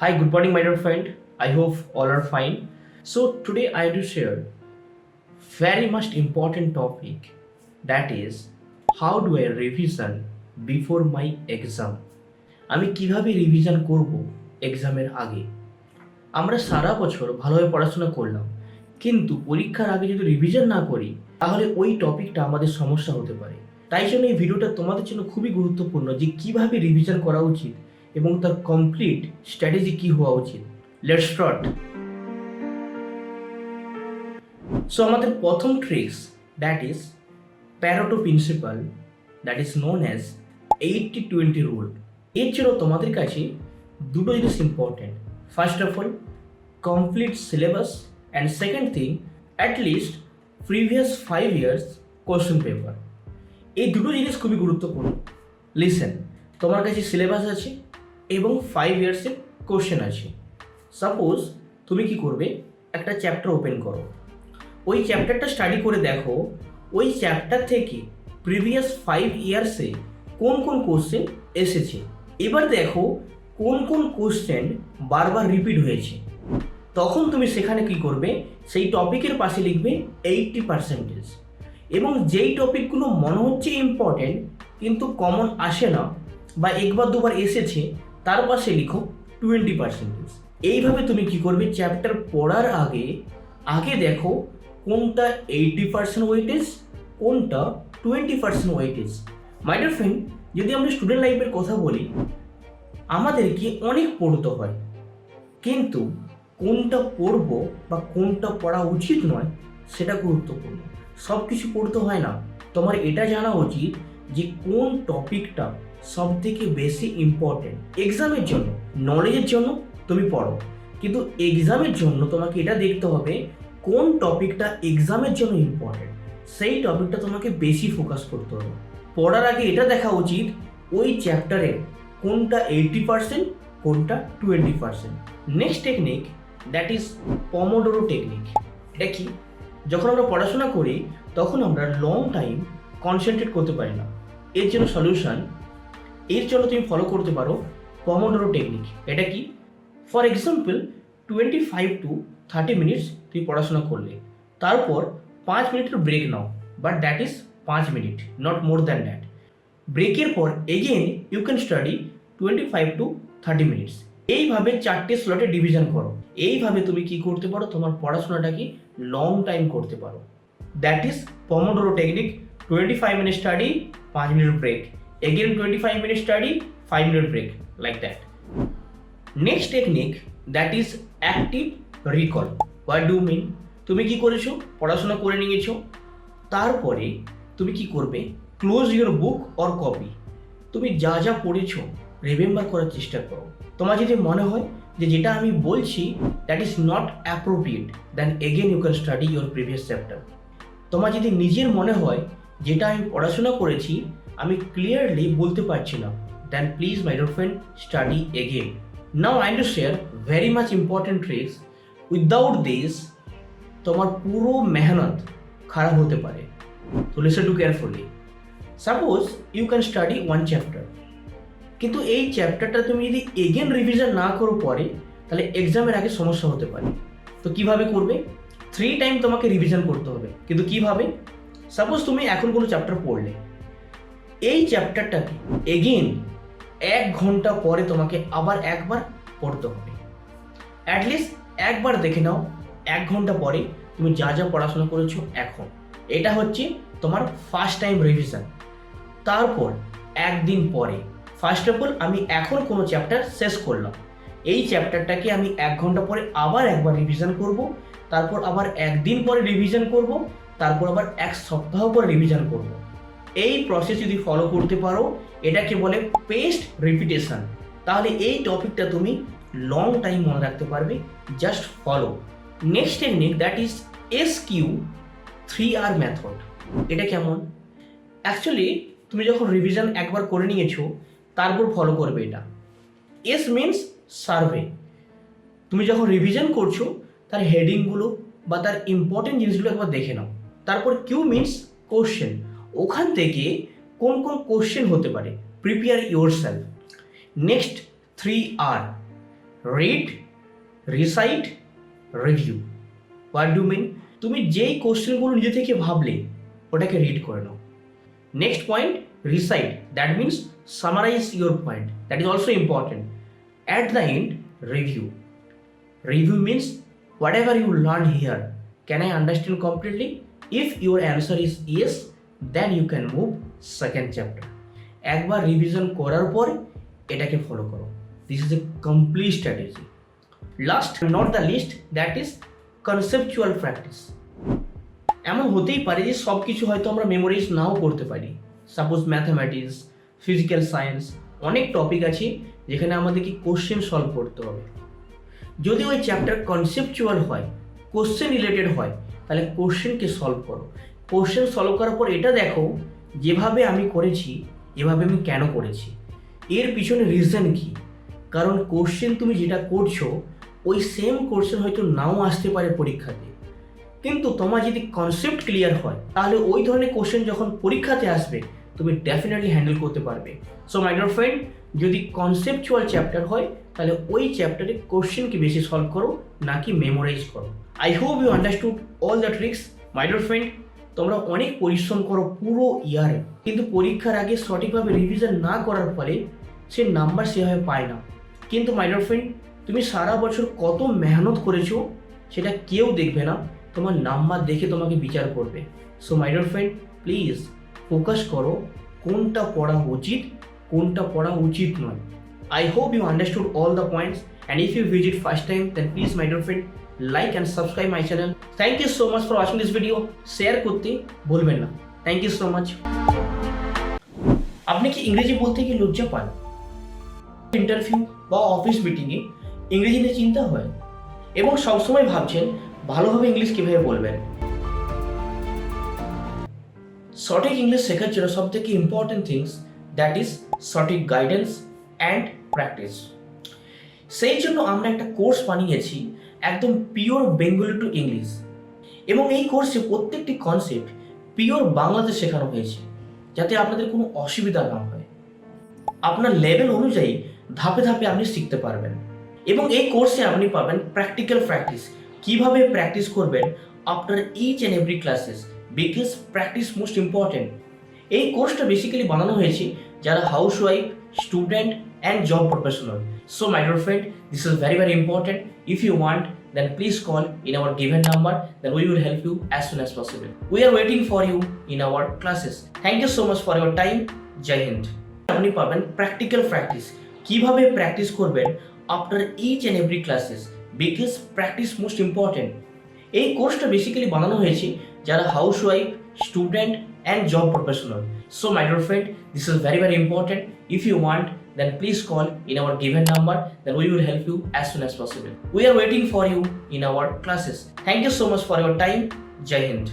Hi, good morning, my dear friend. I hope all are fine. So today I do share very much important topic, that is how do I revision before my exam. আমি কিভাবে revision করব এক্সামের আগে। আমরা সারা বছর ভালোভাবে পড়াশোনা করলাম, কিন্তু পরীক্ষার আগে যদি রিভিশন না করি তাহলে ওই টপিকটা আমাদের সমস্যা হতে পারে। তাই জন্য এই ভিডিওটা তোমাদের জন্য খুবই গুরুত্বপূর্ণ যে কিভাবে রিভিশন করা উচিত এবং তার কমপ্লিট স্ট্র্যাটেজি কি হওয়া উচিত। Let's start. সো আমাদের প্রথম tricks, that is Pareto principal, that is known as 80-20 rule. এর জন্য তোমাদের কাছে দুটো জিনিস important. First of all, complete syllabus, and second thing, at least previous 5 years question paper. এই দুটো জিনিস খুবই গুরুত্বপূর্ণ। লিসেন, তোমার কাছে সিলেবাস আছে এবং 5 ইয়ার্সের কোশ্চেন আছে। সাপোজ তুমি কি করবে, একটা চ্যাপ্টার ওপেন করো, ওই চ্যাপ্টারটা স্টাডি করে দেখো ওই চ্যাপ্টার থেকে প্রিভিয়াস 5 ইয়ার্সে কোন কোন কোশ্চেন এসেছে। এবার দেখো কোন কোন কোশ্চেন বারবার রিপিট হয়েছে। তখন তুমি সেখানে কি করবে, সেই টপিকের পাশে লিখবে 80%, এবং যেই টপিকগুলো মনে হচ্ছে ইম্পর্টেন্ট কিন্তু কমন আসে না বা একবার দুবার এসেছে তার পাশে লিখো 20%। এইভাবে তুমি কি করবে, চ্যাপ্টার পড়ার আগে আগে দেখো কোনটা 80% ওয়েটেজ, কোনটা 20% ওয়েটেজ। মাই ডিয়ার ফ্রেন্ড, যদি আমরা স্টুডেন্ট লাইফের কথা বলি, আমাদেরকে অনেক পড়তে হয়, কিন্তু কোনটা পড়বো বা কোনটা পড়া উচিত নয় সেটা গুরুত্বপূর্ণ। সব কিছু পড়তে হয় না, তোমার এটা জানা উচিত যে কোন টপিকটা সব থেকে বেশি ইম্পর্টেন্ট এক্সামের জন্য। নলেজের জন্য তুমি পড়ো, কিন্তু এক্সামের জন্য তোমাকে এটা দেখতে হবে কোন টপিকটা এক্সামের জন্য ইম্পর্টেন্ট, সেই টপিকটা তোমাকে বেশি ফোকাস করতে হবে। পড়ার আগে এটা দেখা উচিত ওই চ্যাপ্টারে কোনটা 80%, কোনটা 20%। Next technique, that is pomodoro technique. এটা কি, যখন আমরা পড়াশোনা করি তখন আমরা লং টাইম কনসেন্ট্রেট করতে পারি না। এর জন্য সলিউশন, এর জন্য তুমি ফলো করতে পারো পমোডোরো টেকনিক। এটা কি, ফর এক্সাম্পল 25 to 30 মিনিটস তুমি পড়াশোনা করলে, তারপর 5 মিনিটের ব্রেক নাও, but that is 5 minute, not more than that. ব্রেকের পর again you can study 25 to 30 minutes. এইভাবে 4টে স্লটে ডিভিশন করো। এইভাবে তুমি কি করতে পারো, তোমার পড়াশোনাটাকে লং টাইম করতে পারো। That is pomodoro technique. 25 minute study, 5 minute break, again 25 minute study, 5 minute break, like that. Next technique, that is active recall. What do mean, তুমি কি করেছো, পড়াশোনা করে নিয়েছো, তারপরে তুমি কি করবে, close your book or copy. তুমি যা যা পড়েছো রিমেম্বার করার চেষ্টা করো। তোমার যদি মনে হয় যে যেটা আমি বলছি that is not appropriate, then again you can study your previous chapter. তোমার যদি নিজের মনে হয় যেটা আমি পড়াশোনা করেছি আমি ক্লিয়ারলি বলতে পারছি না, then please my dear friend study again. Now I to share very much important tricks. Without this তোমার পুরো মেহনত খারাপ হতে পারে। তো listen to carefully. Suppose you can study 1 chapter, কিন্তু এই চ্যাপ্টারটা তুমি যদি এগেন রিভিশন না করো পরে, তাহলে এক্সামের আগে সমস্যা হতে পারে। তো কিভাবে করবে, 3 টাইম তোমাকে রিভিশন করতে হবে। কিন্তু কিভাবে, সাপোজ তুমি এখন কোনো চ্যাপ্টার পড়লে, এই চ্যাপ্টারটাকে এগেন 1 ঘন্টা পরে তোমাকে আবার একবার পড়তে হবে। অ্যাটলিস্ট একবার দেখে নাও 1 ঘন্টা পরে তুমি যা যা পড়াশোনা করেছো এখন। এটা হচ্ছে তোমার ফার্স্ট টাইম রিভিশন। তারপর একদিন পরে, ফার্স্ট অফ অল আমি এখন কোনো চ্যাপ্টার শেষ করলাম, এই চ্যাপ্টারটাকে আমি 1 ঘন্টা পরে আবার একবার রিভিশন করব, তারপর আবার একদিন পরে রিভিশন করব, তারপর আবার 1 সপ্তাহ পরে রিভিশন করব। এই প্রসেস যদি ফলো করতে পারো, এটাকে বলে পেস্ট রিপিটেশন, তাহলে এই টপিকটা তুমি লং টাইম মনে রাখতে পারবে। Just follow. Next technique, that is SQ3R method. এটা কেমন, অ্যাকচুয়ালি তুমি যখন রিভিশন একবার করে নিয়েছো তারপর ফলো করবে এটা। S means survey. তুমি যখন রিভিশন করছো তার হেডিংগুলো বা তার ইম্পর্টেন্ট জিনিসগুলো একবার দেখে নাও। তারপর কিউ মিনস কোশ্চেন, ওখান থেকে কোন কোন কোশ্চেন হতে পারে, prepare yourself. Next 3R, read, recite, review. What do mean? তুমি যেই কোশ্চেনগুলো নিজে থেকে ভাবলে ওটাকে রিড করে নাও। Next point, recite, that means summarise your point, that is also important. At the end, review. Review means whatever you learned here, can I understand completely? If your answer is yes, then you can move second chapter. একবার revision করার পর এটাকে follow করো। This is a complete strategy. Last not the least, that is conceptual practice. এমন হতেই পারে যে সব কিছু হয়তো আমরা মেমোরাইজ নাও করতে পারি। সাপোজ ম্যাথামেটিক্স, ফিজিক্যাল সায়েন্স, অনেক টপিক আছে যেখানে আমাদেরকে কোশ্চেন সলভ করতে হবে। যদি ওই চ্যাপ্টার কনসেপচুয়াল হয়, কোশ্চেন রিলেটেড হয়, তাহলে কোশ্চেনকে সলভ করো। কোশ্চেন সলভ করার পর এটা দেখো যেভাবে আমি করেছি এভাবে আমি কেন করেছি, এর পিছনে রিজন কি। কারণ কোশ্চেন তুমি যেটা করছো ওই সেম কোশ্চেন হয়তো নাও আসতে পারে পরীক্ষাতে, কিন্তু তোমার যদি কনসেপ্ট ক্লিয়ার হয় তাহলে ওই ধরনের কোশ্চেন যখন পরীক্ষাতে আসবে তুমি ডেফিনেটলি হ্যান্ডেল করতে পারবে। সো মাই ডিয়ার ফ্রেন্ড, যদি কনসেপচুয়াল চ্যাপ্টার হয় তাহলে ওই চ্যাপ্টারে কোশ্চেনকে বেশি সলভ করো, নাকি মেমোরাইজ করো। I hope you understood all the tricks my dear friend. তোমরা অনেক পরিশ্রম করো পুরো ইয়ারে, কিন্তু পরীক্ষার আগে সঠিকভাবে রিভিশন না করার ফলে সে নাম্বার সেভাবে পায় না। কিন্তু মাই ডিয়ার ফ্রেন্ড, তুমি সারা বছর কত মেহনত করেছো সেটা কেউ দেখবে না, তোমার নাম্বার দেখে তোমাকে বিচার করবে। So my dear friend, please focus করো কোনটা পড়া উচিত কোনটা পড়া উচিত নয়। I hope you understood all the points, and if you visit first time then please my dear friend like and subscribe my channel. Thank you so much for watching this video. Share করতে ভুলবেন না। Thank you so much. আপনি কি ইংরেজি বলতে গিয়ে লজ্জা পান? ইন্টারভিউ বা অফিস মিটিংয়ে ইংরেজি নিয়ে চিন্তা হয় এবং সবসময় ভাবছেন ভালোভাবে ইংলিশ কিভাবে বলবেন। সঠিক ইংলিশ শেখার জন্য সবথেকে ইম্পর্টেন্ট থিংস দ্যাট ইজ সঠিক গাইডেন্স অ্যান্ড প্র্যাকটিস। সেই জন্য আমরা একটা কোর্স বানিয়েছি একদম পিওর বেঙ্গলি টু ইংলিশ, এবং এই কোর্সে প্রত্যেকটি কনসেপ্ট পিওর বাংলাতে শেখানো হয়েছে যাতে আপনাদের কোনো অসুবিধা না হয়। আপনার লেভেল অনুযায়ী ধাপে ধাপে আপনি শিখতে পারবেন, এবং এই কোর্সে আপনি পাবেন প্র্যাকটিক্যাল প্র্যাকটিস, কিভাবে প্র্যাকটিস করবেন after each and every classes, because practice most important. এই কোর্সটা বেসিক্যালি বানানো হয়েছে যারা house wife, student and job professional. So my dear friend, this is very very important. If you want, then please call in our given number, then we will help you as soon as possible. We are waiting for you in our classes. Thank you so much for your time. Jai Hind. আপনি পাবেন practical practice, কিভাবে practice করবেন after each and every classes, because practice most important. এই কোর্সটা basically বানানো হয়েছে যারা house wife, student and job professional. So my dear friend, this is very very important. If you want, then please call in our given number, then we will help you as soon as possible. We are waiting for you in our classes. Thank you so much for your time. Jai Hind.